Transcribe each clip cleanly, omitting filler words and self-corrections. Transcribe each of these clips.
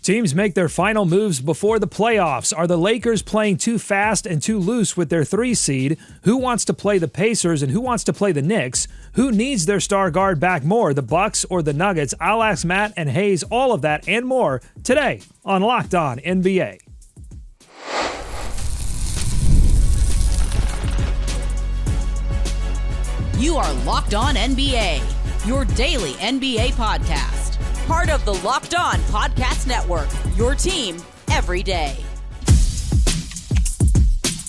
Teams make their final moves before the playoffs. Are the Lakers playing too fast and too loose with their 3 seed? Who wants to play the Pacers and who wants to play the Knicks? Who needs their star guard back more, the Bucks or the Nuggets? I'll ask Matt and Hayes all of that and more today on Locked On NBA. You are Locked On NBA, your daily NBA podcast. Part of the Locked On Podcast Network, your team every day.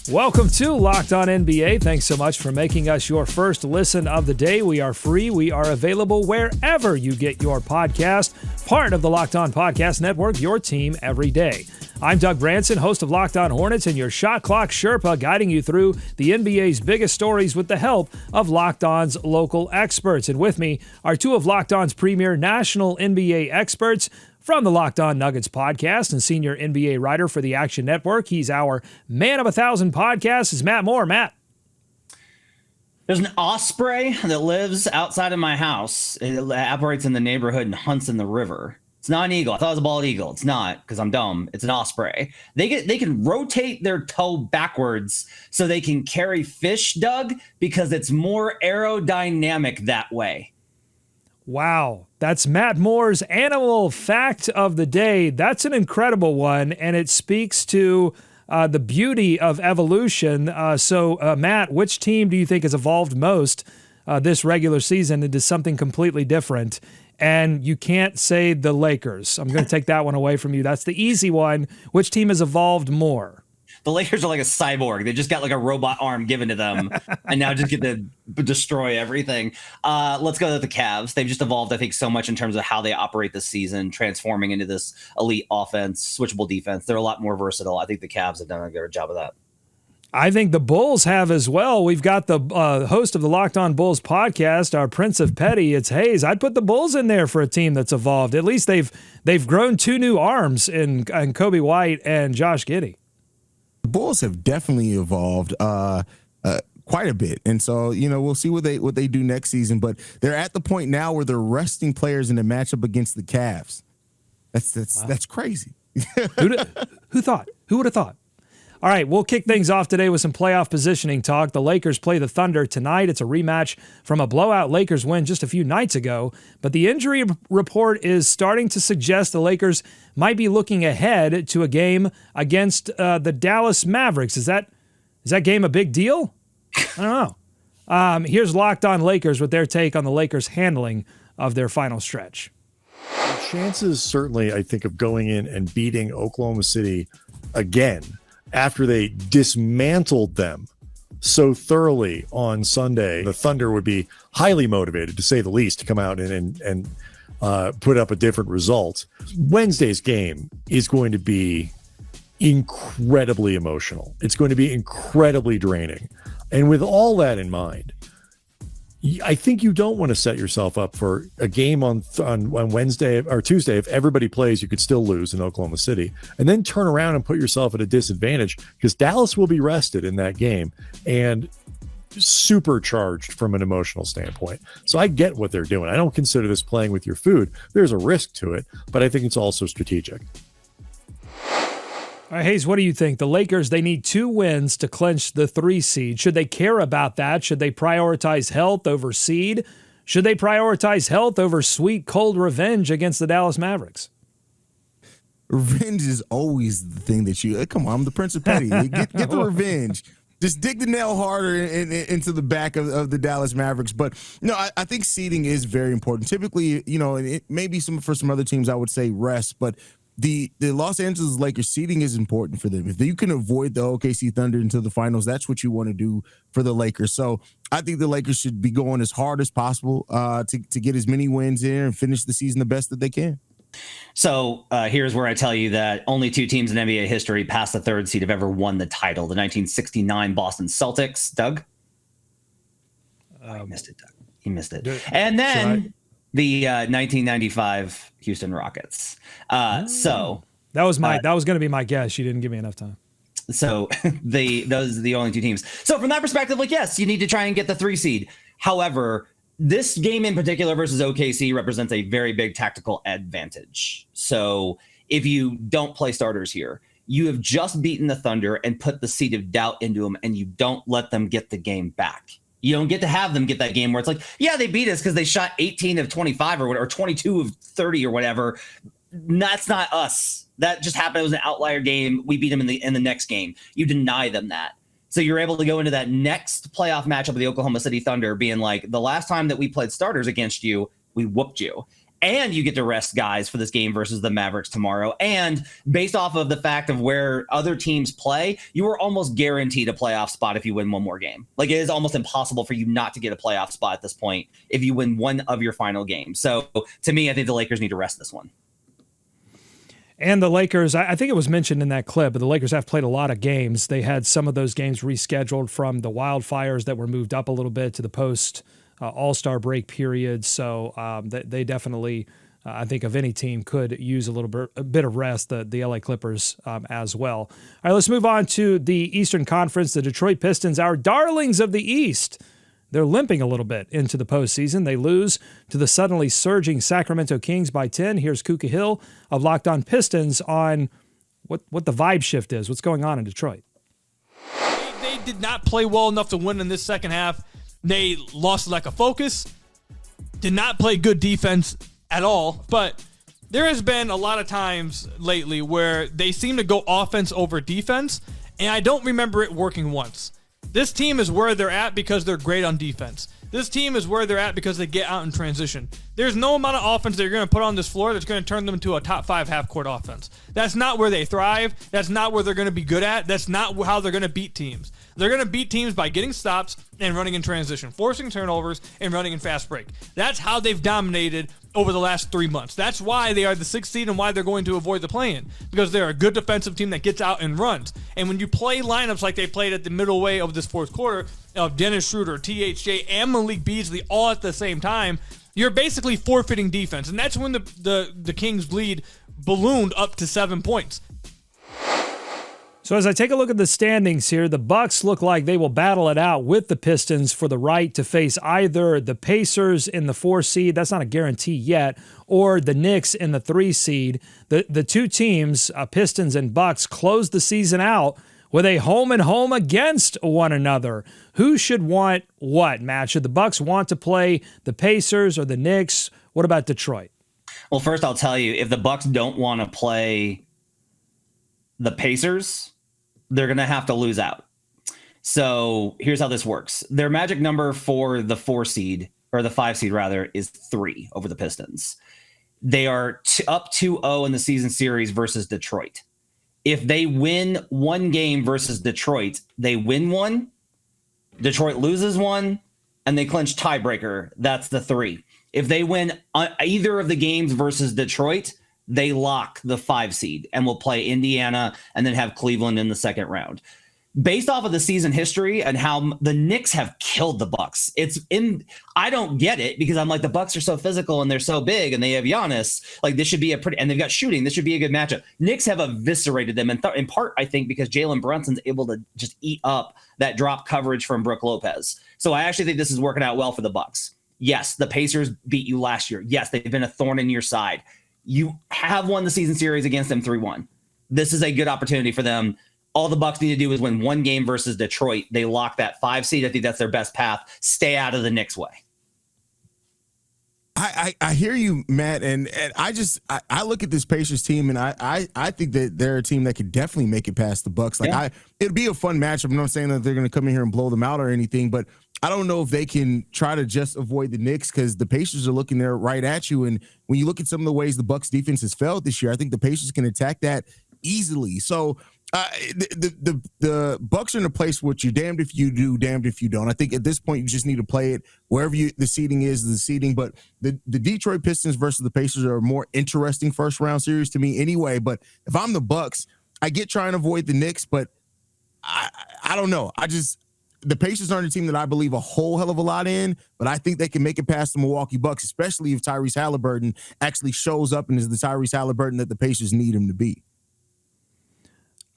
Welcome to Locked On NBA. Thanks so much for making us your first listen of the day. We are free. We are available wherever you get your podcast. Part of the Locked On Podcast Network, your team every day. I'm Doug Branson, host of Locked On Hornets and your Shot Clock Sherpa, guiding you through the NBA's biggest stories with the help of Locked On's local experts. And with me are 2 of Locked On's premier national NBA experts from the Locked On Nuggets podcast and senior NBA writer for the Action Network. He's our man of 1,000 podcasts. Is Matt Moore. Matt. There's an osprey that lives outside of my house. It operates in the neighborhood and hunts in the river. It's not an eagle. I thought it was a bald eagle. It's not, because I'm dumb. It's an osprey. They can rotate their toe backwards so they can carry fish, Doug, because it's more aerodynamic that way. Wow. That's Matt Moore's animal fact of the day. That's an incredible one, and it speaks to the beauty of evolution. So, Matt, which team do you think has evolved most this regular season into something completely different? And you can't say the Lakers. I'm going to take that one away from you. That's the easy one. Which team has evolved more? The Lakers are like a cyborg. They just got like a robot arm given to them and now just get to destroy everything. Let's go to the Cavs. They've just evolved, I think, so much in terms of how they operate this season, transforming into this elite offense, switchable defense. They're a lot more versatile. I think the Cavs have done a good job of that. I think the Bulls have as well. We've got the host of the Locked On Bulls podcast, our Prince of Petty. It's Hayes. I'd put the Bulls in there for a team that's evolved. At least they've grown 2 new arms in Kobe White and Josh Giddey. The Bulls have definitely evolved quite a bit, and so we'll see what they do next season. But they're at the point now where they're resting players in a matchup against the Cavs. That's crazy. Who thought? Who would have thought? All right, we'll kick things off today with some playoff positioning talk. The Lakers play the Thunder tonight. It's a rematch from a blowout Lakers win just a few nights ago. But the injury report is starting to suggest the Lakers might be looking ahead to a game against the Dallas Mavericks. Is that game a big deal? I don't know. Here's Locked On Lakers with their take on the Lakers' handling of their final stretch. Chances certainly, I think, of going in and beating Oklahoma City again after they dismantled them so thoroughly on Sunday, the Thunder would be highly motivated, to say the least, to come out and put up a different result. Wednesday's game is going to be incredibly emotional. It's going to be incredibly draining. And with all that in mind, I think you don't want to set yourself up for a game on Wednesday or Tuesday. If everybody plays, you could still lose in Oklahoma City, and then turn around and put yourself at a disadvantage, because Dallas will be rested in that game and supercharged from an emotional standpoint. So I get what they're doing. I don't consider this playing with your food. There's a risk to it, but I think it's also strategic. All right, Hayes, what do you think? The Lakers, they need 2 wins to clinch the 3 seed. Should they care about that? Should they prioritize health over seed? Should they prioritize health over sweet, cold revenge against the Dallas Mavericks? Revenge is always the thing that come on, I'm the Prince of Petty. Get the revenge. Just dig the nail harder into the back of the Dallas Mavericks. But no, I think seeding is very important. Typically, maybe for some other teams, I would say rest, but the Los Angeles Lakers seeding is important for them. If you can avoid the OKC Thunder into the finals, that's what you want to do for the Lakers. So I think the Lakers should be going as hard as possible to get as many wins in and finish the season the best that they can. So here's where I tell you that only 2 teams in NBA history past the 3rd seed have ever won the title. The 1969 Boston Celtics. Doug? You missed it, Doug. You missed it. And then the 1995 Houston Rockets. So that was going to be my guess. You didn't give me enough time. So those are the only 2 teams. So from that perspective, yes, you need to try and get the 3 seed. However, this game in particular versus OKC represents a very big tactical advantage. So if you don't play starters here. You have just beaten the Thunder and put the seed of doubt into them, and you don't let them get the game back. You don't get to have them get that game where it's like, yeah, they beat us because they shot 18 of 25 or whatever, or 22 of 30 or whatever. That's not us. That just happened. It was an outlier game. We beat them in the next game. You deny them that. So you're able to go into that next playoff matchup with the Oklahoma City Thunder being like, the last time that we played starters against you, we whooped you. And you get to rest guys for this game versus the Mavericks tomorrow. And based off of the fact of where other teams play, you are almost guaranteed a playoff spot if you win one more game. Like, it is almost impossible for you not to get a playoff spot at this point if you win one of your final games. So to me, I think the Lakers need to rest this one. And the Lakers, I think it was mentioned in that clip, but the Lakers have played a lot of games. They had some of those games rescheduled from the wildfires that were moved up a little bit to the post All-Star break period. So they definitely, I think, of any team could use a bit of rest, the LA Clippers as well. All right, let's move on to the Eastern Conference. The Detroit Pistons, our darlings of the East, they're limping a little bit into the postseason. They lose to the suddenly surging Sacramento Kings by 10. Here's Kuka Hill of Locked On Pistons on what the vibe shift is. What's going on in Detroit? They did not play well enough to win in this second half. They lost lack of focus, did not play good defense at all. But there has been a lot of times lately where they seem to go offense over defense, and I don't remember it working once. This team is where they're at because they're great on defense. This team is where they're at because they get out in transition. There's no amount of offense that you're going to put on this floor that's going to turn them into a top 5 half-court offense. That's not where they thrive. That's not where they're going to be good at. That's not how they're going to beat teams. They're going to beat teams by getting stops and running in transition, forcing turnovers and running in fast break. That's how they've dominated over the last 3 months. That's why they are the 6th seed and why they're going to avoid the play-in, because they're a good defensive team that gets out and runs. And when you play lineups like they played at the middle way of this fourth quarter of Dennis Schroeder, THJ, and Malik Beasley all at the same time, you're basically forfeiting defense. And that's when the Kings' lead ballooned up to 7 points. So as I take a look at the standings here, the Bucks look like they will battle it out with the Pistons for the right to face either the Pacers in the 4 seed, that's not a guarantee yet, or the Knicks in the 3 seed. The two teams, Pistons and Bucks, close the season out with a home and home against one another. Who should want what, Matt? Should the Bucks want to play the Pacers or the Knicks? What about Detroit? Well, first I'll tell you, if the Bucks don't want to play the Pacers, they're going to have to lose out. So here's how this works. Their magic number for the 4 seed, or the 5 seed rather, is 3 over the Pistons. They are up 2-0 in the season series versus Detroit. If they win one game versus Detroit, they win one, Detroit loses one, and they clinch tiebreaker. That's the 3. If they win either of the games versus Detroit, they lock the 5 seed and will play Indiana and then have Cleveland in the second round. Based off of the season history and how the Knicks have killed the Bucks, I don't get it, because I'm like, the Bucks are so physical and they're so big and they have Giannis. Like, this should be and they've got shooting. This should be a good matchup. Knicks have eviscerated them, in part, I think, because Jalen Brunson's able to just eat up that drop coverage from Brook Lopez. So I actually think this is working out well for the Bucks. Yes, the Pacers beat you last year. Yes, they've been a thorn in your side. You have won the season series against them 3-1. This is a good opportunity for them. All the Bucks need to do is win one game versus Detroit. They lock that 5 seed. I think that's their best path. Stay out of the Knicks' way. I hear you, Matt, and I look at this Pacers team, and I think that they're a team that could definitely make it past the Bucks. It'd be a fun matchup. I'm not saying that they're going to come in here and blow them out or anything, but I don't know if they can try to just avoid the Knicks, because the Pacers are looking there right at you. And when you look at some of the ways the Bucks defense has failed this year, I think the Pacers can attack that easily. So the Bucks are in a place where you're damned if you do, damned if you don't. I think at this point you just need to play it wherever the seeding is, the seeding. But the Detroit Pistons versus the Pacers are a more interesting first round series to me anyway. But if I'm the Bucks, I get trying to avoid the Knicks, but I don't know. The Pacers aren't a team that I believe a whole hell of a lot in, but I think they can make it past the Milwaukee Bucks, especially if Tyrese Halliburton actually shows up and is the Tyrese Halliburton that the Pacers need him to be.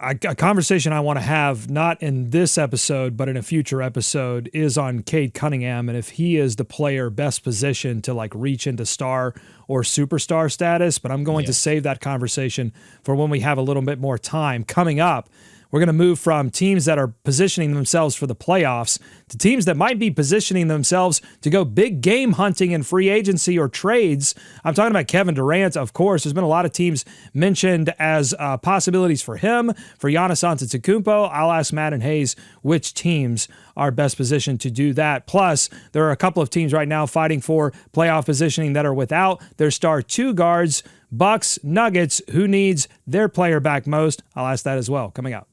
a conversation I want to have, not in this episode, but in a future episode, is on Cade Cunningham and if he is the player best positioned to like reach into star or superstar status. But I'm going to save that conversation for when we have a little bit more time. Coming up, we're going to move from teams that are positioning themselves for the playoffs to teams that might be positioning themselves to go big game hunting in free agency or trades. I'm talking about Kevin Durant, of course. There's been a lot of teams mentioned as possibilities for him, for Giannis Antetokounmpo. I'll ask Matt and Hayes which teams are best positioned to do that. Plus, there are a couple of teams right now fighting for playoff positioning that are without their star two guards. Bucks, Nuggets, who needs their player back most? I'll ask that as well, coming up.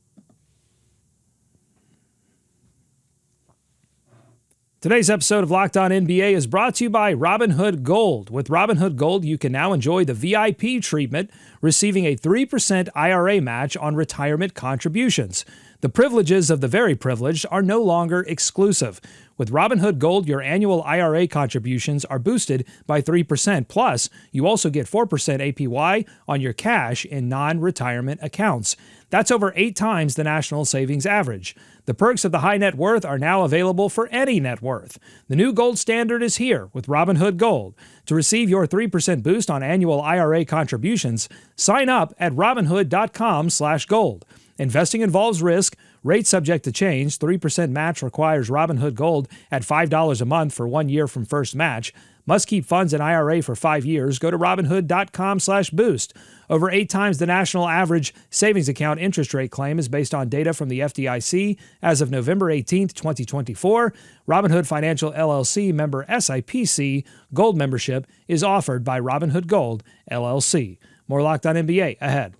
Today's episode of Locked On NBA is brought to you by Robinhood Gold. With Robinhood Gold, you can now enjoy the VIP treatment, receiving a 3% IRA match on retirement contributions. The privileges of the very privileged are no longer exclusive. With Robinhood Gold, your annual IRA contributions are boosted by 3%. Plus, you also get 4% APY on your cash in non-retirement accounts. That's over 8 times the national savings average. The perks of the high net worth are now available for any net worth. The new gold standard is here with Robinhood Gold. To receive your 3% boost on annual IRA contributions, sign up at Robinhood.com/gold. Investing involves risk. Rate subject to change. 3% match requires Robinhood Gold at $5 a month for 1 year from first match. Must keep funds in IRA for 5 years. Go to Robinhood.com/boost. Over 8 times the national average savings account interest rate claim is based on data from the FDIC as of November 18th, 2024. Robinhood Financial LLC member SIPC Gold membership is offered by Robinhood Gold LLC. More Locked On NBA ahead.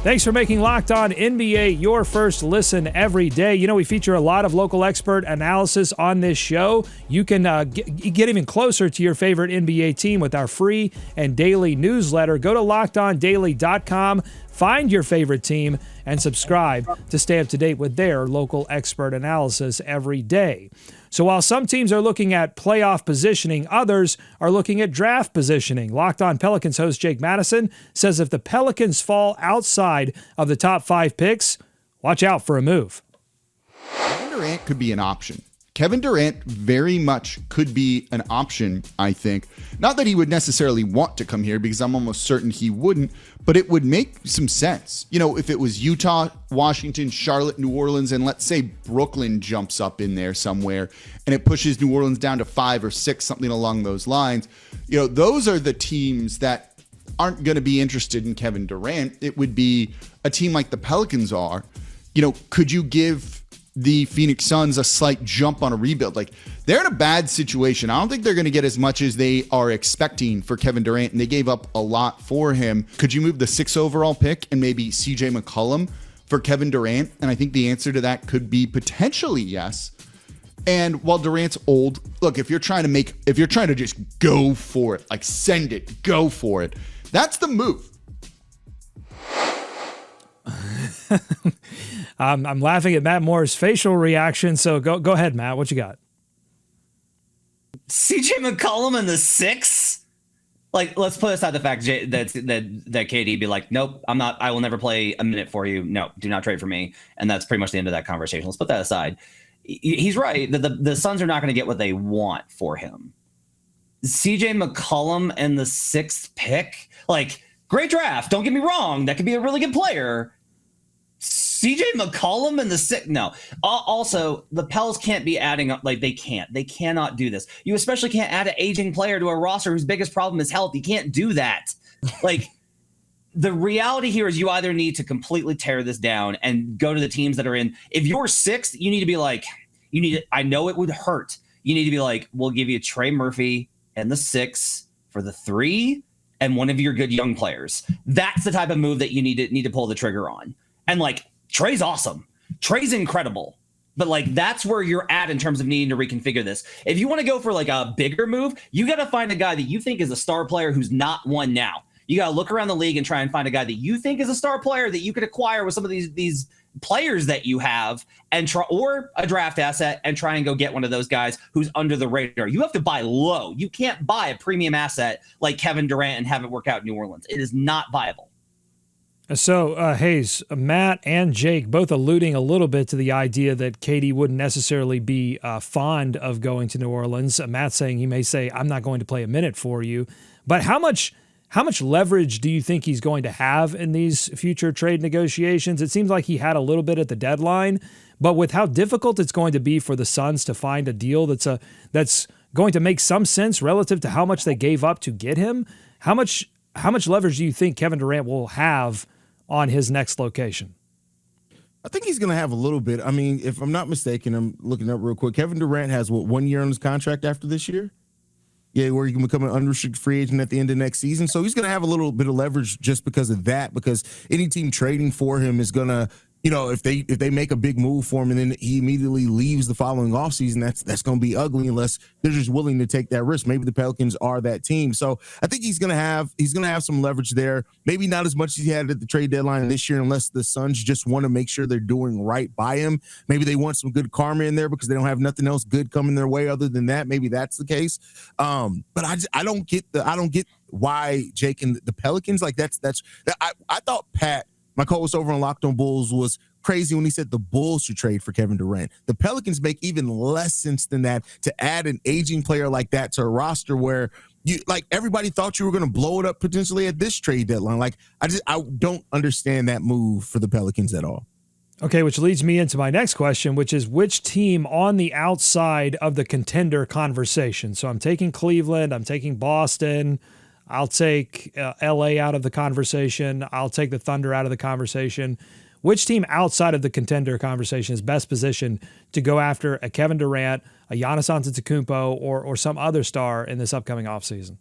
Thanks for making Locked On NBA your first listen every day. You know, we feature a lot of local expert analysis on this show. You can get even closer to your favorite NBA team with our free and daily newsletter. Go to LockedOnDaily.com, find your favorite team, and subscribe to stay up to date with their local expert analysis every day. So while some teams are looking at playoff positioning, others are looking at draft positioning. Locked On Pelicans host Jake Madison says if the Pelicans fall outside of the top 5 picks, watch out for a move. Kevin Durant could be an option. Kevin Durant very much could be an option, I think. Not that he would necessarily want to come here, because I'm almost certain he wouldn't, but it would make some sense. You know, if it was Utah, Washington, Charlotte, New Orleans, and let's say Brooklyn jumps up in there somewhere and it pushes New Orleans down to 5 or 6, something along those lines. You know, those are the teams that aren't going to be interested in Kevin Durant. It would be a team like the Pelicans are. You know, could you give the Phoenix Suns a slight jump on a rebuild? Like, they're in a bad situation. I don't think they're going to get as much as they are expecting for Kevin Durant, and they gave up a lot for him. Could you move the 6th overall pick and maybe CJ McCollum for Kevin Durant? And I think the answer to that could be potentially yes. And while Durant's old, look, if you're trying to just go for it, like send it, go for it, that's the move. I'm laughing at Matt Moore's facial reaction, so go ahead, Matt. What you got? CJ McCollum in the 6th? Like, let's put aside the fact that KD be like, nope, I'm not. I will never play a minute for you. No, do not trade for me. And that's pretty much the end of that conversation. Let's put that aside. He's right. The Suns are not going to get what they want for him. CJ McCollum in the 6th pick, like, great draft. Don't get me wrong. That could be a really good player. CJ McCollum in the 6th? No. Also, the Pels can't be adding up. Like, they can't. They cannot do this. You especially can't add an aging player to a roster whose biggest problem is health. You can't do that. Like, the reality here is you either need to completely tear this down and go to the teams that are in. If you're 6th, you need to be like, I know it would hurt. You need to be like, we'll give you Trey Murphy and the 6 for the 3 and one of your good young players. That's the type of move that you need to pull the trigger on. And like, Trey's awesome. Trey's incredible. But like, that's where you're at in terms of needing to reconfigure this. If you want to go for like a bigger move, you got to find a guy that you think is a star player who's not one now. You got to look around the league and try and find a guy that you think is a star player that you could acquire with some of these players that you have and try, or a draft asset and try and go get one of those guys who's under the radar. You have to buy low. You can't buy a premium asset like Kevin Durant and have it work out in New Orleans. It is not viable. So, Hayes, Matt and Jake both alluding a little bit to the idea that KD wouldn't necessarily be fond of going to New Orleans. Matt saying he may say, I'm not going to play a minute for you. But how much leverage do you think he's going to have in these future trade negotiations? It seems like he had a little bit at the deadline, but with how difficult it's going to be for the Suns to find a deal that's going to make some sense relative to how much they gave up to get him, how much leverage do you think Kevin Durant will have on his next location? I think he's going to have a little bit. I mean, if I'm not mistaken, I'm looking up real quick. Kevin Durant has 1 year on his contract after this year? Yeah, where he can become an unrestricted free agent at the end of next season. So he's going to have a little bit of leverage just because of that, because any team trading for him is going to, if they make a big move for him and then he immediately leaves the following offseason, that's going to be ugly unless they're just willing to take that risk. Maybe the Pelicans are that team. So I think he's going to have some leverage there. Maybe not as much as he had at the trade deadline this year, unless the Suns just want to make sure they're doing right by him. Maybe they want some good karma in there because they don't have nothing else good coming their way other than that. Maybe that's the case. But I don't get why Jake and the Pelicans, like I thought Pat, my co-host over on Locked on Bulls, was crazy when he said the Bulls should trade for Kevin Durant. The Pelicans make even less sense than that to add an aging player like that to a roster where everybody thought you were going to blow it up potentially at this trade deadline. I don't understand that move for the Pelicans at all. Okay, which leads me into my next question, which is which team on the outside of the contender conversation? So I'm taking Cleveland, I'm taking Boston, I'll take LA out of the conversation. I'll take the Thunder out of the conversation. Which team outside of the contender conversation is best positioned to go after a Kevin Durant, a Giannis Antetokounmpo, or some other star in this upcoming offseason?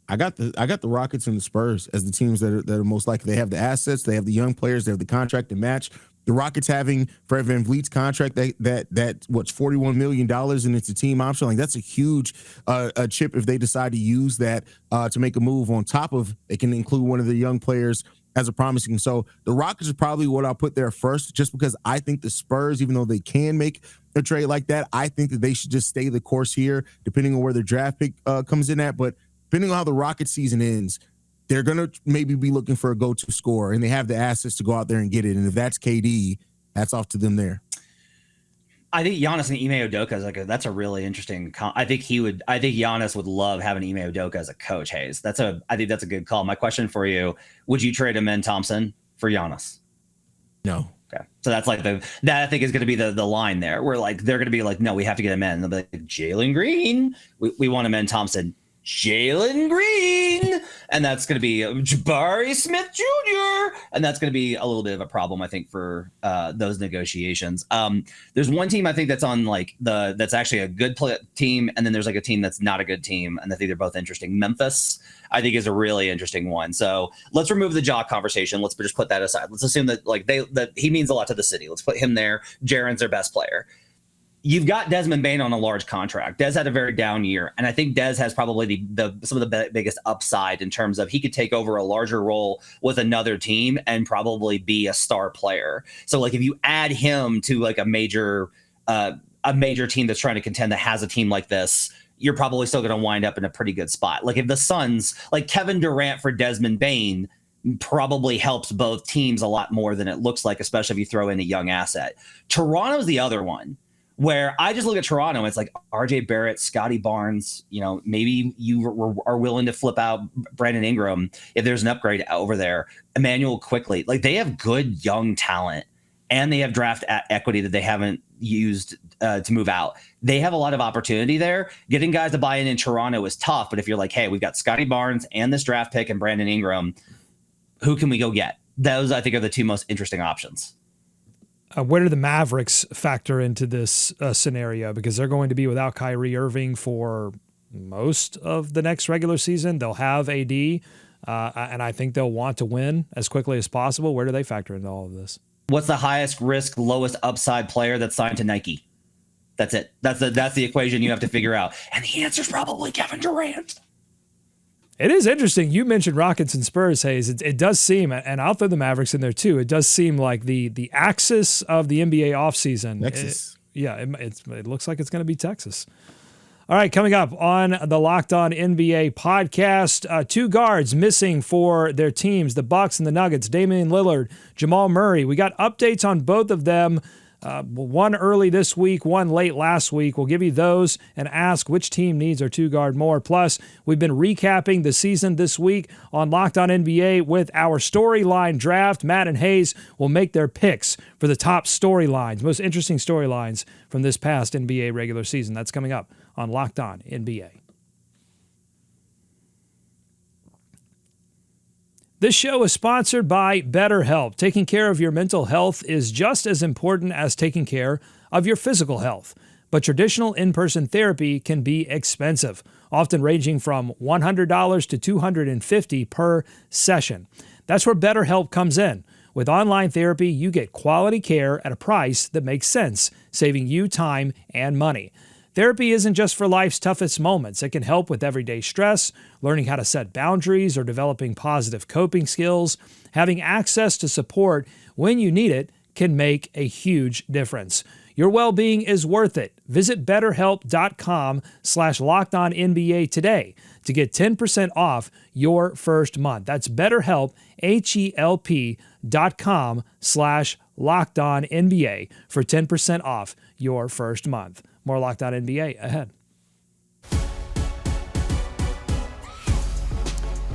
I got the Rockets and the Spurs as the teams that are most likely. They have the assets, they have the young players, they have the contract to match. The Rockets having Fred VanVleet's contract that what's $41 million and it's a team option. Like that's a huge a chip if they decide to use that to make a move. On top of they can include one of the young players as a promising. So the Rockets is probably what I'll put there first, just because I think the Spurs, even though they can make a trade like that, I think that they should just stay the course here, depending on where their draft pick comes in at. But depending on how the Rockets season ends, they're going to maybe be looking for a go-to scorer, and they have the assets to go out there and get it. And if that's KD, that's off to them there. I think Giannis and Ime Udoka is that's a really interesting. I think Giannis would love having Ime Udoka as a coach. Hayes, I think that's a good call. My question for you: would you trade Amen Thompson for Giannis? No. Okay, so that's that I think is going to be the line there, where they're going to be like, no, we have to get Amen. They'll be like, Jalen Green, we want Amen Thompson. Jalen Green, and that's going to be Jabari Smith Jr., and that's going to be a little bit of a problem, I think, for those negotiations. There's one team I think that's on that's actually a good team, and then there's a team that's not a good team, and I think they're both interesting. Memphis, I think, is a really interesting one. So let's remove the Jock conversation. Let's just put that aside. Let's assume that that he means a lot to the city. Let's put him there. Jaren's their best player. You've got Desmond Bane on a large contract. Dez had a very down year, and I think Dez has probably some of the biggest upside in terms of he could take over a larger role with another team and probably be a star player. So if you add him to a major team that's trying to contend that has a team like this, you're probably still going to wind up in a pretty good spot. If the Suns, Kevin Durant for Desmond Bane, probably helps both teams a lot more than it looks like, especially if you throw in a young asset. Toronto's the other one, where I just look at Toronto and it's RJ Barrett, Scotty Barnes, maybe you are willing to flip out Brandon Ingram if there's an upgrade over there. Emmanuel Quickly, they have good young talent and they have draft equity that they haven't used to move out. They have a lot of opportunity there. Getting guys to buy in Toronto is tough, but if you're hey, we've got Scotty Barnes and this draft pick and Brandon Ingram, who can we go get? Those, I think, are the two most interesting options. Where do the Mavericks factor into this scenario? Because they're going to be without Kyrie Irving for most of the next regular season. They'll have AD, and I think they'll want to win as quickly as possible. Where do they factor into all of this? What's the highest risk, lowest upside player that's signed to Nike? That's it. That's the equation you have to figure out. And the answer is probably Kevin Durant. It is interesting. You mentioned Rockets and Spurs, Hayes. It does seem, and I'll throw the Mavericks in there too, it does seem like the axis of the NBA offseason. Texas. It looks like it's going to be Texas. All right, coming up on the Locked On NBA podcast, two guards missing for their teams, the Bucks and the Nuggets, Damian Lillard, Jamal Murray. We got updates on both of them. One early this week, one late last week. We'll give you those and ask which team needs our two-guard more. Plus, we've been recapping the season this week on Locked On NBA with our storyline draft. Matt and Hayes will make their picks for the top storylines, most interesting storylines from this past NBA regular season. That's coming up on Locked On NBA. This show is sponsored by BetterHelp. Taking care of your mental health is just as important as taking care of your physical health. But traditional in-person therapy can be expensive, often ranging from $100 to $250 per session. That's where BetterHelp comes in. With online therapy, you get quality care at a price that makes sense, saving you time and money. Therapy isn't just for life's toughest moments. It can help with everyday stress, learning how to set boundaries, or developing positive coping skills. Having access to support when you need it can make a huge difference. Your well-being is worth it. Visit BetterHelp.com/LockedOnNBA today to get 10% off your first month. That's BetterHelp, HELP.com/LockedOnNBA for 10% off your first month. More Locked On NBA ahead.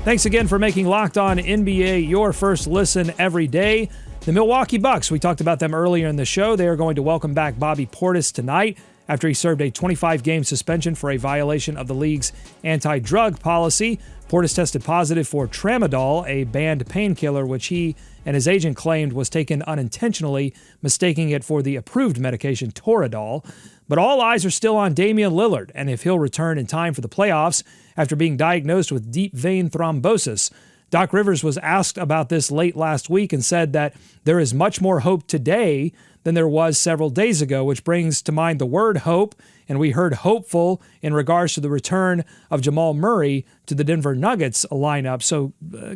Thanks again for making Locked On NBA your first listen every day. The Milwaukee Bucks, we talked about them earlier in the show. They are going to welcome back Bobby Portis tonight after he served a 25-game suspension for a violation of the league's anti-drug policy. Portis tested positive for tramadol, a banned painkiller, which he and his agent claimed was taken unintentionally, mistaking it for the approved medication Toradol. But all eyes are still on Damian Lillard and if he'll return in time for the playoffs after being diagnosed with deep vein thrombosis. Doc Rivers was asked about this late last week and said that there is much more hope today than there was several days ago, which brings to mind the word hope. And we heard hopeful in regards to the return of Jamal Murray to the Denver Nuggets lineup. So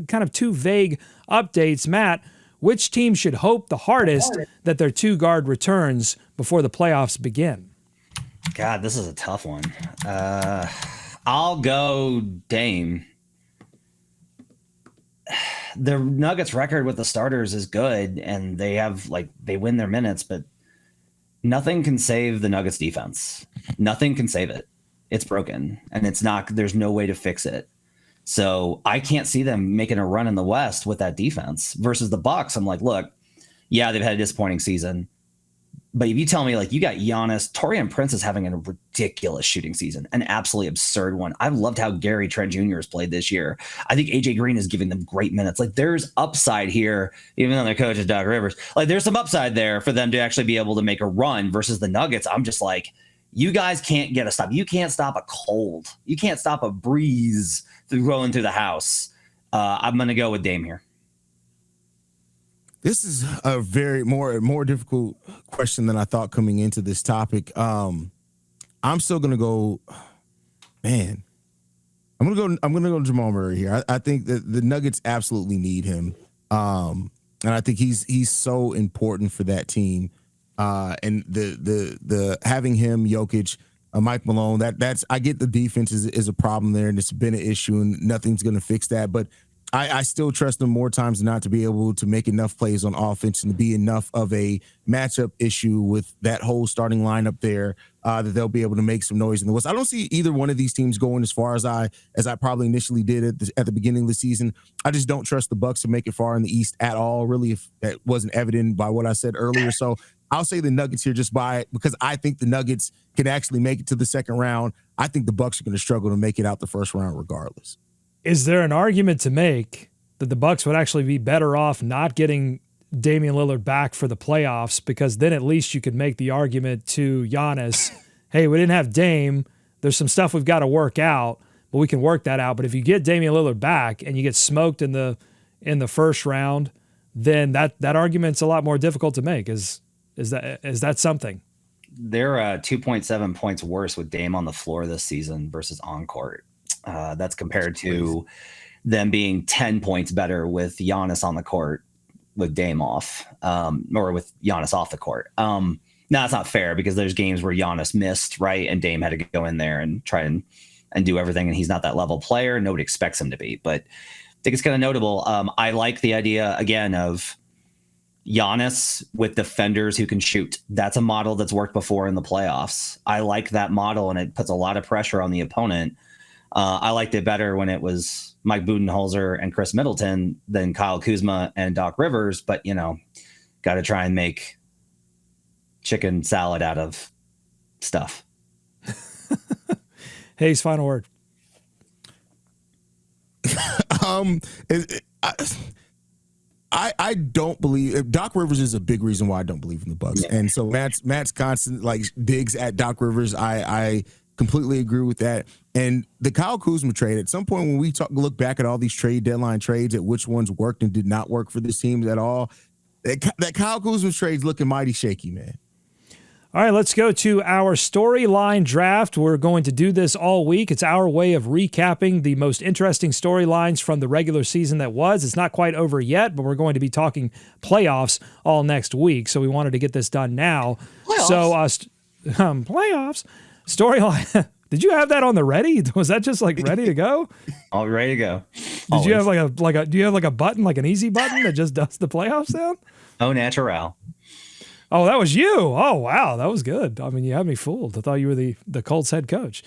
kind of two vague updates. Matt, which team should hope the hardest that their two-guard returns before the playoffs begin? God, this is a tough one. I'll go Dame. The Nuggets record with the starters is good, and they win their minutes, but nothing can save the Nuggets defense. Nothing can save it. It's broken, and there's no way to fix it. So I can't see them making a run in the West with that defense versus the Bucks. I'm like, look, yeah, they've had a disappointing season. But if you tell me, like, you got Giannis, Taurean Prince is having a ridiculous shooting season, an absolutely absurd one. I've loved how Gary Trent Jr. has played this year. I think AJ Green is giving them great minutes. Like, there's upside here, even though their coach is Doc Rivers. Like, there's some upside there for them to actually be able to make a run versus the Nuggets. I'm just like, you guys can't get a stop. You can't stop a cold. You can't stop a breeze rolling through the house. I'm going to go with Dame here. This is a very more difficult question than I thought coming into this topic. I'm still gonna go, man. I'm gonna go Jamal Murray here. I think that the Nuggets absolutely need him, and I think he's so important for that team. And the having him, Jokic, Mike Malone. That's I get the defense is a problem there, and it's been an issue, and nothing's gonna fix that, but I still trust them more times than not to be able to make enough plays on offense and to be enough of a matchup issue with that whole starting lineup there that they'll be able to make some noise in the West. I don't see either one of these teams going as far as I probably initially did at the beginning of the season. I just don't trust the Bucks to make it far in the East at all, really, if that wasn't evident by what I said earlier. So I'll say the Nuggets here because I think the Nuggets can actually make it to the second round. I think the Bucks are going to struggle to make it out the first round regardless. Is there an argument to make that the Bucks would actually be better off not getting Damian Lillard back for the playoffs? Because then at least you could make the argument to Giannis, hey, we didn't have Dame. There's some stuff we've got to work out, but we can work that out. But if you get Damian Lillard back and you get smoked in the first round, then that argument's a lot more difficult to make. Is that something? They're 2.7 points worse with Dame on the floor this season versus on court. That's compared to them being 10 points better with Giannis on the court, with Dame off, or with Giannis off the court. Now that's not fair because there's games where Giannis missed, right, and Dame had to go in there and try and do everything, and he's not that level player. Nobody expects him to be, but I think it's kind of notable. I like the idea again of Giannis with defenders who can shoot. That's a model that's worked before in the playoffs. I like that model, and it puts a lot of pressure on the opponent. I liked it better when it was Mike Budenholzer and Chris Middleton than Kyle Kuzma and Doc Rivers. But, got to try and make chicken salad out of stuff. Hayes, final word. I don't believe Doc Rivers is a big reason why I don't believe in the Bucks. Yeah. And so Matt's constant digs at Doc Rivers. I completely agree with that. And the Kyle Kuzma trade, at some point when we look back at all these trade deadline trades, at which ones worked and did not work for this team at all, that Kyle Kuzma trade's looking mighty shaky, man. All right, let's go to our storyline draft. We're going to do this all week. It's our way of recapping the most interesting storylines from the regular season that was. It's not quite over yet, but we're going to be talking playoffs all next week. So we wanted to get this done now. Playoffs. So, playoffs. Storyline. Did you have that on the ready? Was that just ready to go? All ready to go. Did you have do you have a button, like an easy button that just does the playoffs sound? Oh, natural. Oh, that was you. Oh, wow. That was good. I mean, you had me fooled. I thought you were the Colts head coach.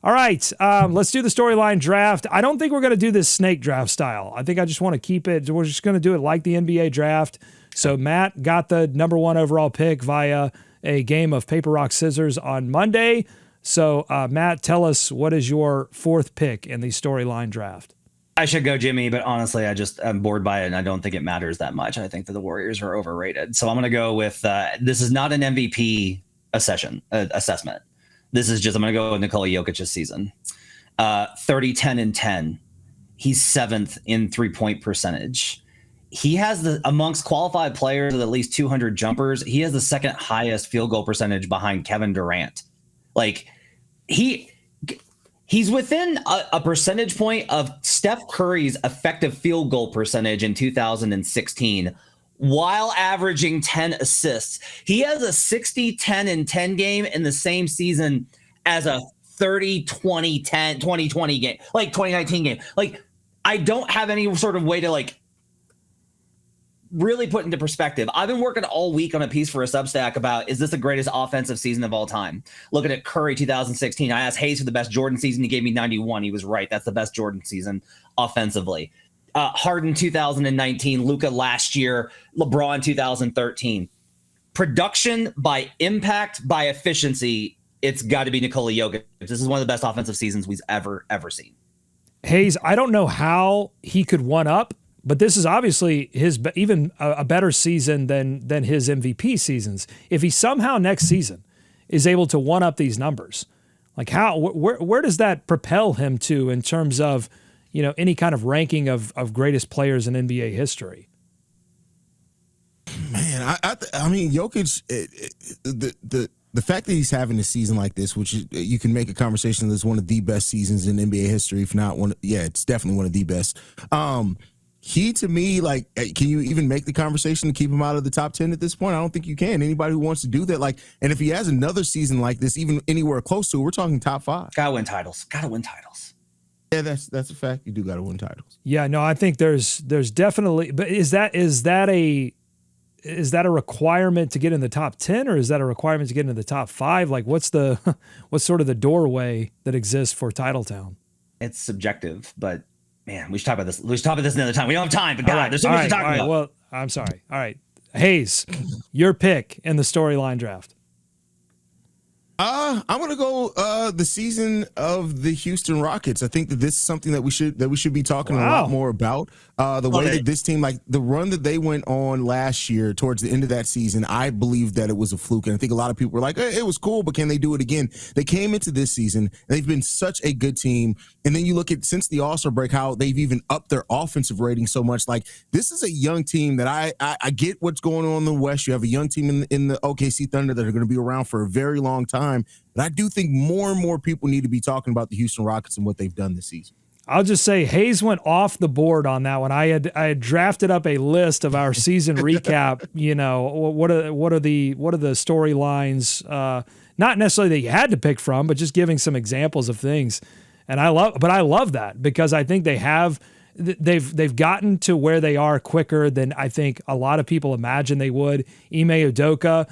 All right. Let's do the storyline draft. I don't think we're going to do this snake draft style. I think I just want to keep it. We're just going to do it like the NBA draft. So Matt got the number 1 overall pick via a game of paper, rock, scissors on Monday. So Matt, tell us, what is your 4th pick in the storyline draft? I should go Jimmy, but honestly, I'm bored by it, and I don't think it matters that much. I think that the Warriors are overrated. So I'm going to go with this is not an MVP assessment. This is just, I'm going to go with Nikola Jokic's season. 30, 10, and 10. He's 7th in 3-point percentage. He has amongst qualified players with at least 200 jumpers, he has the 2nd highest field goal percentage behind Kevin Durant. He's within a percentage point of Steph Curry's effective field goal percentage in 2016 while averaging 10 assists. He has a 60, 10, and 10 game in the same season as a 30, 20, 10, 2020 game, 2019 game. I don't have any sort of way to really put into perspective. I've been working all week on a piece for a Substack about, is this the greatest offensive season of all time? Looking at Curry 2016. I asked Hayes for the best Jordan season. He gave me 91. He was right. That's the best Jordan season offensively. Harden 2019, Luka last year, LeBron 2013. Production by impact, by efficiency, it's got to be Nikola Jokic. This is one of the best offensive seasons we've ever seen. Hayes, I don't know how he could one up, but this is obviously even a better season than his MVP seasons. If he somehow next season is able to one up these numbers, where does that propel him to in terms of any kind of ranking of greatest players in NBA history? Man, I mean, Jokic, the fact that he's having a season like this, which you can make a conversation that's one of the best seasons in NBA history, if not one. Yeah, it's definitely one of the best. He, to me, can you even make the conversation to keep him out of the top 10 at this point? I don't think you can. Anybody who wants to do that, and if he has another season like this, even anywhere close to it, we're talking top 5. Gotta win titles. Yeah, that's a fact. You do gotta win titles. Yeah, no, I think there's definitely, but is that a requirement to get in the top 10, or is that a requirement to get into the top 5? What's sort of the doorway that exists for Titletown? It's subjective, but man, we should talk about this. We should talk about this another time. We don't have time, but God, there's so much to talk about. Well, I'm sorry. All right. Hayes, your pick in the storyline draft. I'm gonna go the season of the Houston Rockets. I think that this is something that we should be talking a lot more about. The way that this team, the run that they went on last year towards the end of that season, I believe that it was a fluke, and I think a lot of people were like, hey, it was cool, but can they do it again? They came into this season, and they've been such a good team, and then you look at since the All-Star break how they've even upped their offensive rating so much. This is a young team that I get what's going on in the West. You have a young team in the OKC Thunder that are going to be around for a very long time. time. But I do think more and more people need to be talking about the Houston Rockets and what they've done this season. I'll just say Hayes went off the board on that one. I had drafted up a list of our season recap. You know, what are the storylines? Not necessarily that you had to pick from, but just giving some examples of things. And I love that because I think they've gotten to where they are quicker than I think a lot of people imagined they would. Ime Udoka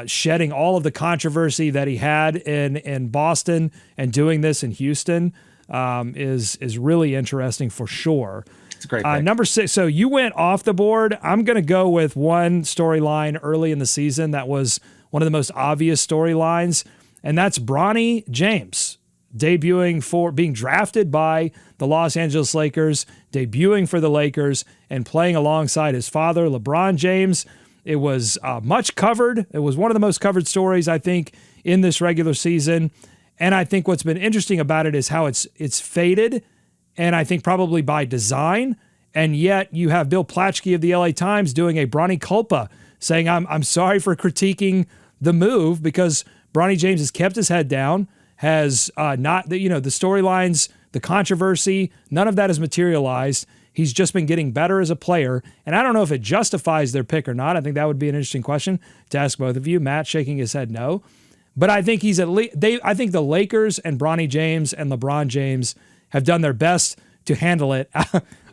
shedding all of the controversy that he had in Boston and doing this in Houston. Is really interesting for sure. It's a great pick. Number 6. So you went off the board. I'm going to go with one storyline early in the season that was one of the most obvious storylines, and that's Bronny James being drafted by the Los Angeles Lakers, debuting for the Lakers, and playing alongside his father, LeBron James. It was much covered. It was one of the most covered stories, I think, in this regular season. And I think what's been interesting about it is how it's faded, and I think probably by design. And yet you have Bill Plaschke of the LA Times doing a Bronny culpa, saying, I'm sorry for critiquing the move because Bronny James has kept his head down, has not, the storylines, the controversy, none of that has materialized. He's just been getting better as a player. And I don't know if it justifies their pick or not. I think that would be an interesting question to ask both of you. Matt shaking his head no. But I think he's I think the Lakers and Bronny James and LeBron James have done their best to handle it.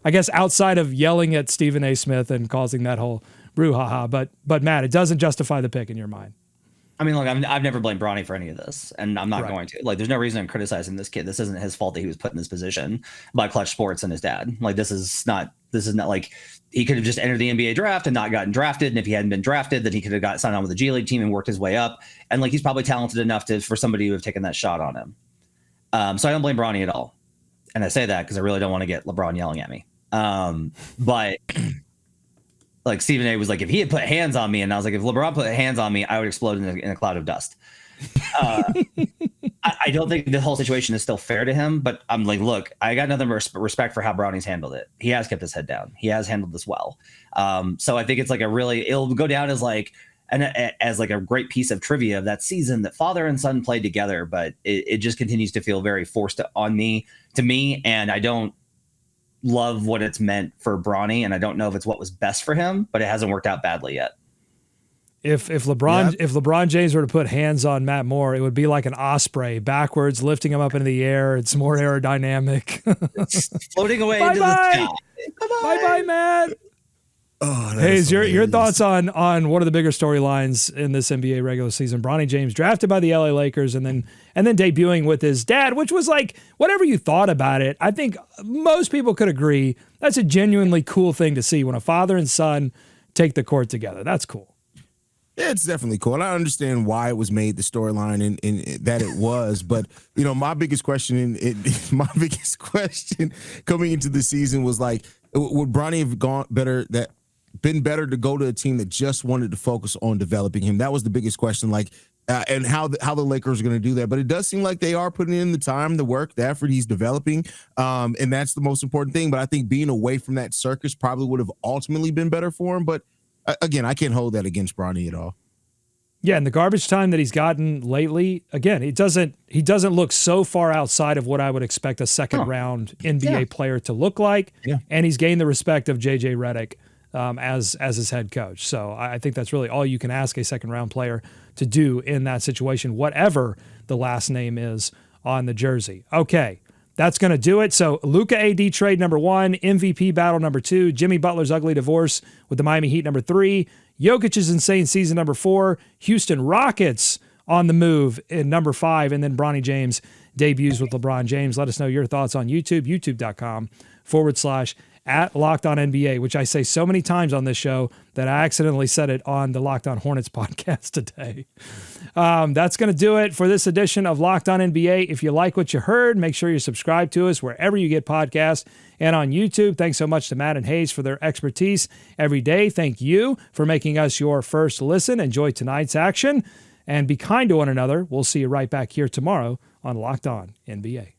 I guess outside of yelling at Stephen A. Smith and causing that whole brouhaha. But Matt, it doesn't justify the pick in your mind. I mean, look, I've never blamed Bronny for any of this, and I'm not going to. Like, there's no reason I'm criticizing this kid. This isn't his fault that he was put in this position by Clutch Sports and his dad. Like, this is not like he could have just entered the NBA draft and not gotten drafted. And if he hadn't been drafted, then he could have got signed on with the G League team and worked his way up. And like, he's probably talented enough for somebody to have taken that shot on him. So I don't blame Bronny at all. And I say that because I really don't want to get LeBron yelling at me. But like Stephen A was like, if he had put hands on me, and I was like, if LeBron put hands on me, I would explode in a cloud of dust. I don't think the whole situation is still fair to him, but I'm like, look, I got nothing but respect for how Bronny's handled it. He has kept his head down. He has handled this well. So I think it's like it'll go down as like a great piece of trivia of that season that father and son played together, but it just continues to feel very forced to me. And I don't love what it's meant for Bronny, and I don't know if it's what was best for him, but it hasn't worked out badly yet. If LeBron James were to put hands on Matt Moore, it would be like an osprey backwards, lifting him up into the air. It's more aerodynamic. Floating away into the sky. Bye, Matt. Oh, Hayes, your thoughts on one of the bigger storylines in this NBA regular season? Bronny James drafted by the LA Lakers and then debuting with his dad, which was like, whatever you thought about it, I think most people could agree that's a genuinely cool thing to see when a father and son take the court together. That's cool. Yeah, it's definitely cool. And I understand why it was made the storyline and that it was. But, my biggest question coming into the season was like, would Bronny have been better to go to a team that just wanted to focus on developing him? That was the biggest question, and how the Lakers are going to do that. But it does seem like they are putting in the time, the work, the effort. He's developing, and that's the most important thing. But I think being away from that circus probably would have ultimately been better for him. But again, I can't hold that against Bronny at all. Yeah, and the garbage time that he's gotten lately, again, he doesn't look so far outside of what I would expect a second-round NBA player to look like. Yeah. And he's gained the respect of J.J. Redick as his head coach. So I think that's really all you can ask a second-round player to do in that situation, whatever the last name is on the jersey. Okay, that's going to do it. So Luka AD trade number 1, MVP battle number 2, Jimmy Butler's ugly divorce with the Miami Heat number 3, Jokic's insane season number 4, Houston Rockets on the move in number 5, and then Bronny James debuts with LeBron James. Let us know your thoughts on YouTube, youtube.com/@LockedOnNBA, which I say so many times on this show that I accidentally said it on the Locked On Hornets podcast today. That's going to do it for this edition of Locked On NBA. If you like what you heard, make sure you subscribe to us wherever you get podcasts and on YouTube. Thanks so much to Matt and Hayes for their expertise every day. Thank you for making us your first listen. Enjoy tonight's action and be kind to one another. We'll see you right back here tomorrow on Locked On NBA.